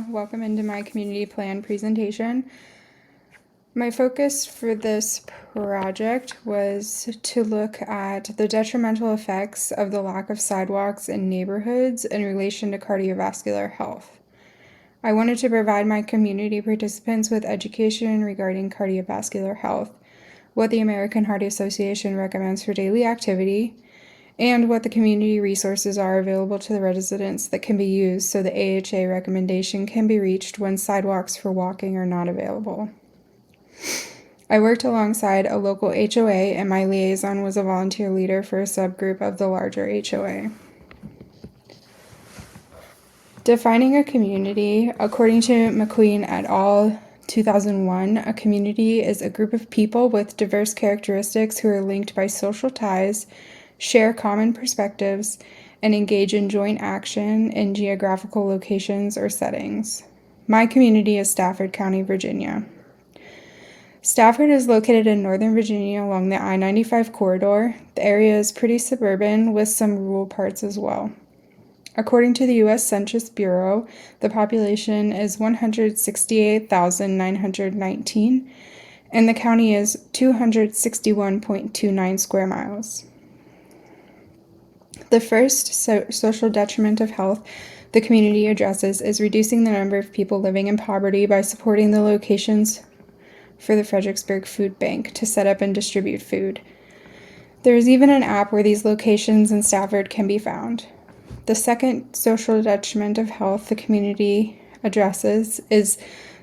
Welcome into my community plan presentation. My focus for this project was to look at the detrimental effects of the lack of sidewalks in neighborhoods in relation to cardiovascular health. I wanted to provide my community participants with education regarding cardiovascular health, what the American Heart Association recommends for daily activity, and what the community resources are available to the residents that can be used so the AHA recommendation can be reached when sidewalks for walking are not available. I worked alongside a local HOA, and my liaison was a volunteer leader for a subgroup of the larger HOA. Defining a community, according to McQueen et al., 2001, a community is a group of people with diverse characteristics who are linked by social ties, share common perspectives, and engage in joint action in geographical locations or settings. My community is Stafford County, Virginia. Stafford is located in Northern Virginia along the I-95 corridor. The area is pretty suburban with some rural parts as well. According to the U.S. Census Bureau, the population is 168,919, and the county is 261.29 square miles. The first social detriment of health the community addresses is reducing the number of people living in poverty by supporting the locations for the Fredericksburg Food Bank to set up and distribute food. There is even an app where these locations in Stafford can be found. The second social detriment of health the community addresses is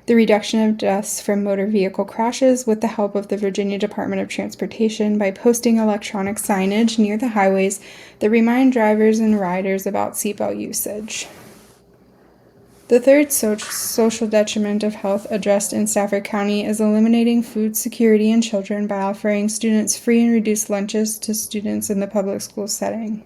the reduction of deaths from motor vehicle crashes with the help of the Virginia Department of Transportation by posting electronic signage near the highways that remind drivers and riders about seatbelt usage. The third social detriment of health addressed in Stafford County is eliminating food security in children by offering students free and reduced lunches to students in the public school setting.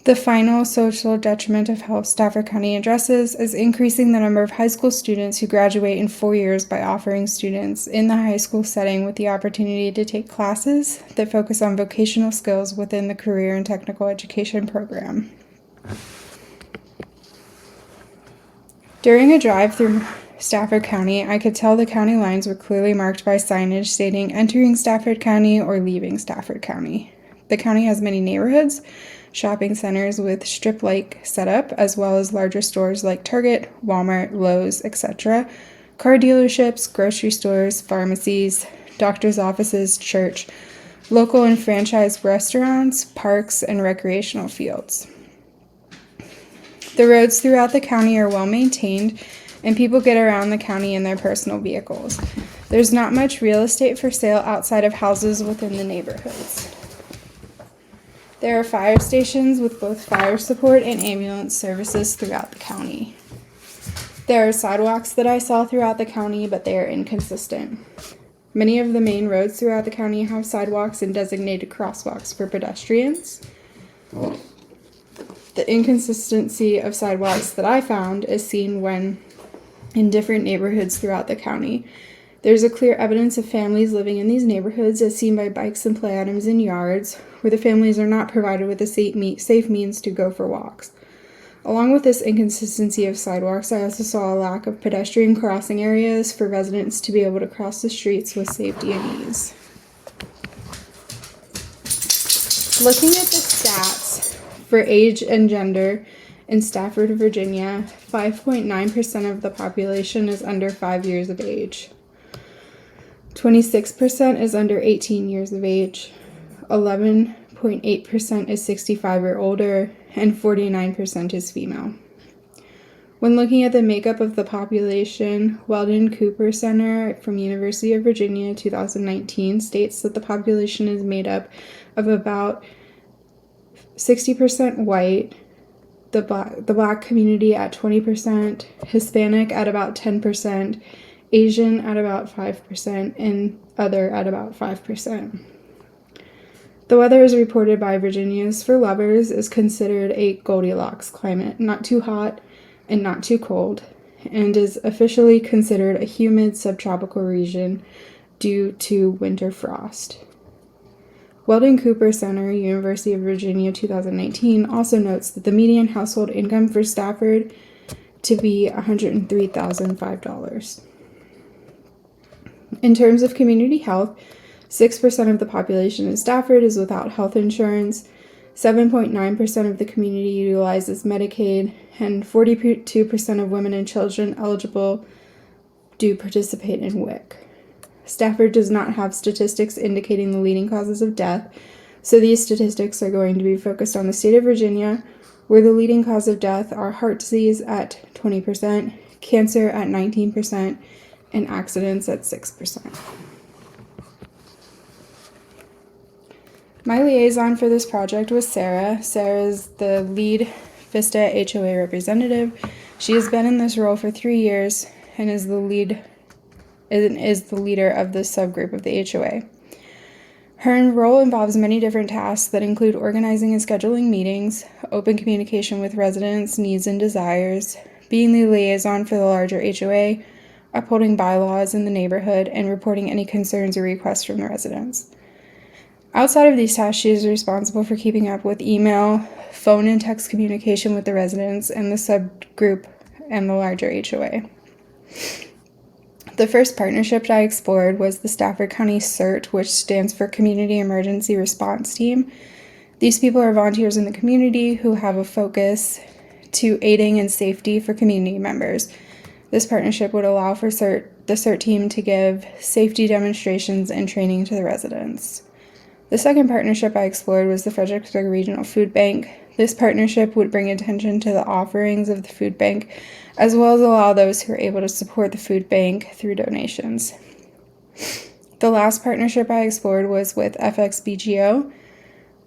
The final social detriment of health Stafford County addresses is increasing the number of high school students who graduate in 4 years by offering students in the high school setting with the opportunity to take classes that focus on vocational skills within the career and technical education program. During a drive through Stafford County, I could tell the county lines were clearly marked by signage stating entering Stafford County or leaving Stafford County. The county has many neighborhoods, shopping centers with strip-like setup, as well as larger stores like Target, Walmart, Lowe's, etc., car dealerships, grocery stores, pharmacies, doctor's offices, church, local and franchise restaurants, parks, and recreational fields. The roads throughout the county are well maintained, and people get around the county in their personal vehicles. There's not much real estate for sale outside of houses within the neighborhoods. There are fire stations with both fire support and ambulance services throughout the county. There are sidewalks that I saw throughout the county, but they are inconsistent. Many of the main roads throughout the county have sidewalks and designated crosswalks for pedestrians. The inconsistency of sidewalks that I found is seen when in different neighborhoods throughout the county. There's a clear evidence of families living in these neighborhoods as seen by bikes and play items in yards, where the families are not provided with a safe means to go for walks. Along with this inconsistency of sidewalks, I also saw a lack of pedestrian crossing areas for residents to be able to cross the streets with safety and ease. Looking at the stats for age and gender in Stafford, Virginia, 5.9% of the population is under 5 years of age. 26% is under 18 years of age, 11.8% is 65 or older, and 49% is female. When looking at the makeup of the population, Weldon Cooper Center from University of Virginia 2019 states that the population is made up of about 60% white, the black community at 20%, Hispanic at about 10%, Asian at about 5%, and other at about 5%. The weather as reported by Virginians for Lovers is considered a Goldilocks climate, not too hot and not too cold, and is officially considered a humid subtropical region due to winter frost. Weldon Cooper Center, University of Virginia 2019, also notes that the median household income for Stafford to be $103,005. In terms of community health, 6% of the population in Stafford is without health insurance, 7.9% of the community utilizes Medicaid, and 42% of women and children eligible do participate in WIC. Stafford does not have statistics indicating the leading causes of death, so these statistics are going to be focused on the state of Virginia, where the leading cause of death are heart disease at 20%, cancer at 19%, and accidents at 6%. My liaison for this project was Sarah. Sarah is the lead VISTA HOA representative. She has been in this role for 3 years and is the leader of this subgroup of the HOA. Her role involves many different tasks that include organizing and scheduling meetings, open communication with residents' needs and desires, being the liaison for the larger HOA, upholding bylaws in the neighborhood, and reporting any concerns or requests from the residents. Outside of these tasks, she is responsible for keeping up with email, phone and text communication with the residents and the subgroup and the larger HOA. The first partnership I explored was the Stafford County CERT, which stands for Community Emergency Response Team. These people are volunteers in the community who have a focus to aiding in safety for community members. This partnership would allow for the CERT team to give safety demonstrations and training to the residents. The second partnership I explored was the Fredericksburg Regional Food Bank. This partnership would bring attention to the offerings of the food bank, as well as allow those who are able to support the food bank through donations. The last partnership I explored was with FXBGO,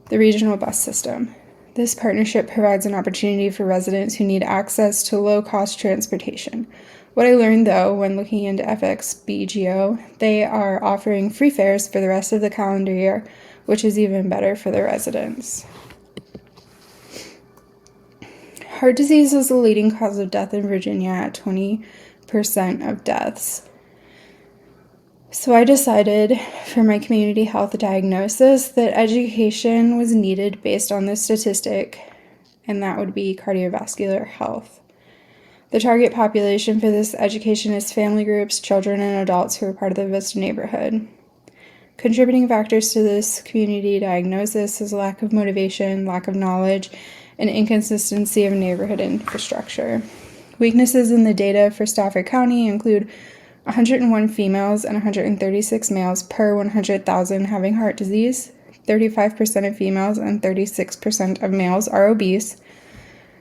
the regional bus system. This partnership provides an opportunity for residents who need access to low-cost transportation. What I learned, though, when looking into FXBGO, they are offering free fares for the rest of the calendar year, which is even better for the residents. Heart disease is the leading cause of death in Virginia at 20% of deaths. So I decided for my community health diagnosis that education was needed based on this statistic, and that would be cardiovascular health. The target population for this education is family groups, children, and adults who are part of the VISTA neighborhood. Contributing factors to this community diagnosis is lack of motivation, lack of knowledge, and inconsistency of neighborhood infrastructure. Weaknesses in the data for Stafford County include 101 females and 136 males per 100,000 having heart disease, 35% of females and 36% of males are obese,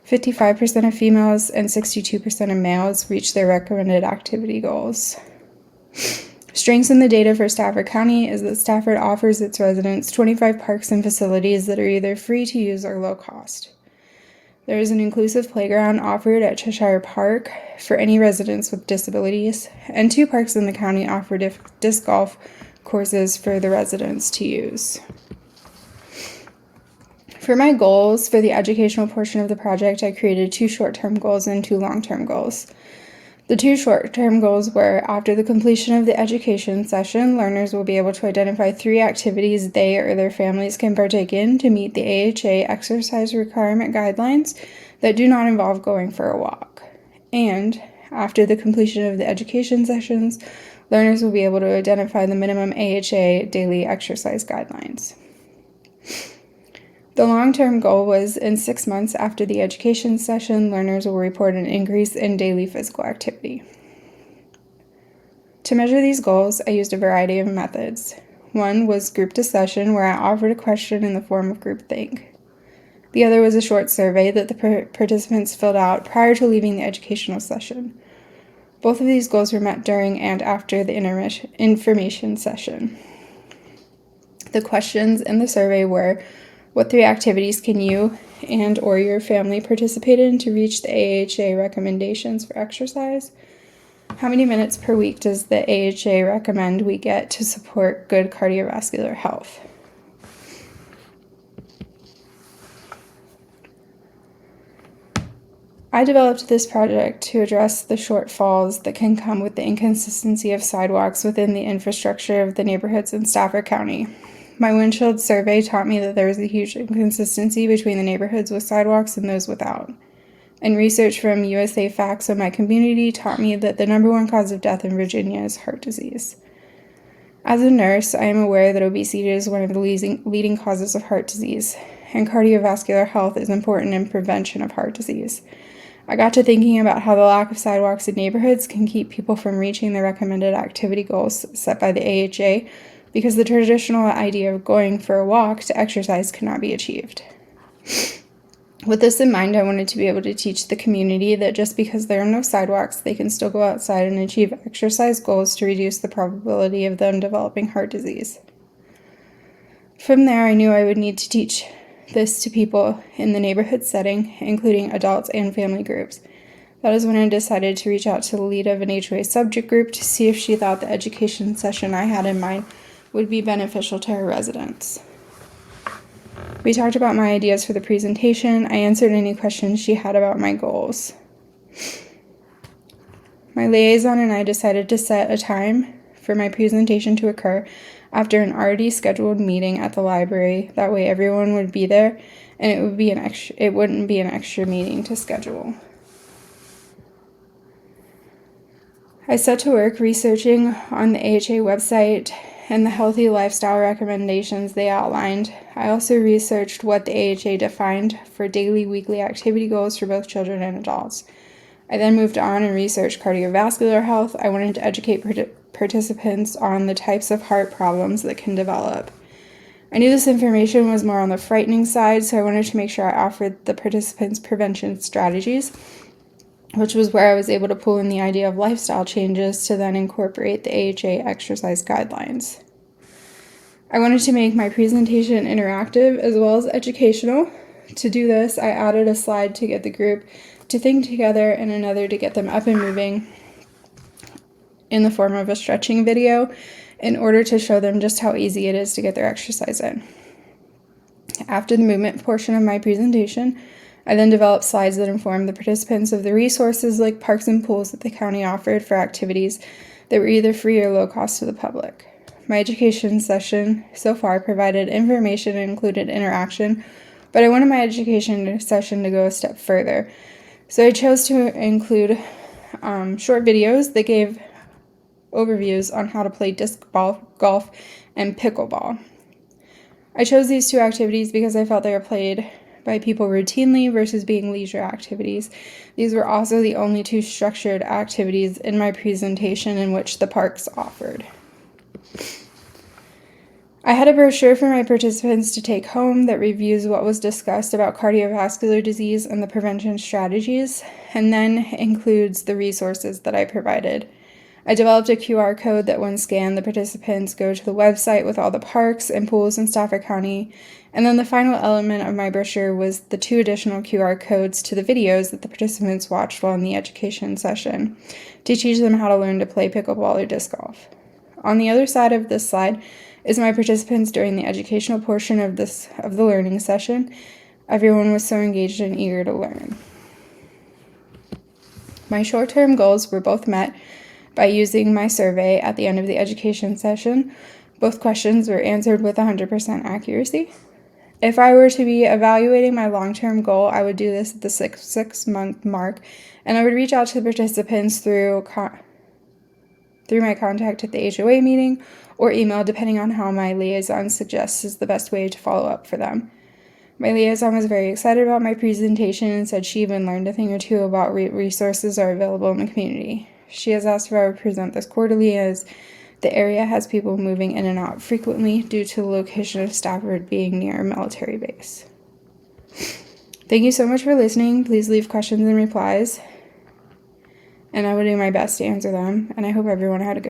55% of females and 62% of males reach their recommended activity goals. Strengths in the data for Stafford County is that Stafford offers its residents 25 parks and facilities that are either free to use or low cost. There is an inclusive playground offered at Cheshire Park for any residents with disabilities, and 2 parks in the county offer disc golf courses for the residents to use. For my goals for the educational portion of the project, I created 2 short-term goals and 2 long-term goals. The 2 short-term goals were, after the completion of the education session, learners will be able to identify 3 activities they or their families can partake in to meet the AHA exercise requirement guidelines that do not involve going for a walk. And after the completion of the education sessions, learners will be able to identify the minimum AHA daily exercise guidelines. The long-term goal was, in 6 months after the education session, learners will report an increase in daily physical activity. To measure these goals, I used a variety of methods. One was group discussion, where I offered a question in the form of groupthink. The other was a short survey that the participants filled out prior to leaving the educational session. Both of these goals were met during and after the information session. The questions in the survey were, what 3 activities can you and or your family participate in to reach the AHA recommendations for exercise? How many minutes per week does the AHA recommend we get to support good cardiovascular health? I developed this project to address the shortfalls that can come with the inconsistency of sidewalks within the infrastructure of the neighborhoods in Stafford County. My windshield survey taught me that there is a huge inconsistency between the neighborhoods with sidewalks and those without. and research from USA Facts on my community taught me that the number one cause of death in Virginia is heart disease. As a nurse, I am aware that obesity is one of the leading causes of heart disease, and cardiovascular health is important in prevention of heart disease. I got to thinking about how the lack of sidewalks in neighborhoods can keep people from reaching the recommended activity goals set by the AHA because the traditional idea of going for a walk to exercise cannot be achieved. With this in mind, I wanted to be able to teach the community that just because there are no sidewalks, they can still go outside and achieve exercise goals to reduce the probability of them developing heart disease. From there, I knew I would need to teach this to people in the neighborhood setting, including adults and family groups. That is when I decided to reach out to the lead of an HOA subject group to see if she thought the education session I had in mind would be beneficial to her residents. We talked about my ideas for the presentation. I answered any questions she had about my goals. My liaison and I decided to set a time for my presentation to occur after an already scheduled meeting at the library. That way everyone would be there and it wouldn't be an extra meeting to schedule. I set to work researching on the AHA website and the healthy lifestyle recommendations they outlined. I also researched what the AHA defined for daily, weekly activity goals for both children and adults. I then moved on and researched cardiovascular health. I wanted to educate participants on the types of heart problems that can develop. I knew this information was more on the frightening side, so I wanted to make sure I offered the participants prevention strategies, which was where I was able to pull in the idea of lifestyle changes to then incorporate the AHA exercise guidelines. I wanted to make my presentation interactive as well as educational. To do this, I added a slide to get the group to think together and another to get them up and moving in the form of a stretching video in order to show them just how easy it is to get their exercise in. After the movement portion of my presentation, I then developed slides that informed the participants of the resources like parks and pools that the county offered for activities that were either free or low cost to the public. My education session so far provided information and included interaction, but I wanted my education session to go a step further. So I chose to include short videos that gave overviews on how to play disc golf, and pickleball. I chose these two activities because I felt they were played by people routinely versus being leisure activities. These were also the only two structured activities in my presentation in which the parks offered. I had a brochure for my participants to take home that reviews what was discussed about cardiovascular disease and the prevention strategies, and then includes the resources that I provided. I developed a QR code that when scanned, the participants go to the website with all the parks and pools in Stafford County, and then the final element of my brochure was the 2 additional QR codes to the videos that the participants watched while in the education session to teach them how to learn to play pickleball or disc golf. On the other side of this slide is my participants during the educational portion of the learning session. Everyone was so engaged and eager to learn. My short-term goals were both met by using my survey at the end of the education session. Both questions were answered with 100% accuracy. If I were to be evaluating my long-term goal, I would do this at the six-month mark, and I would reach out to the participants through my contact at the HOA meeting or email, depending on how my liaison suggests is the best way to follow up for them. My liaison was very excited about my presentation and said she even learned a thing or two about resources are available in the community. She has asked if I would present this quarterly, as the area has people moving in and out frequently due to the location of Stafford being near a military base. Thank you so much for listening. Please leave questions and replies, and I will do my best to answer them, and I hope everyone had a good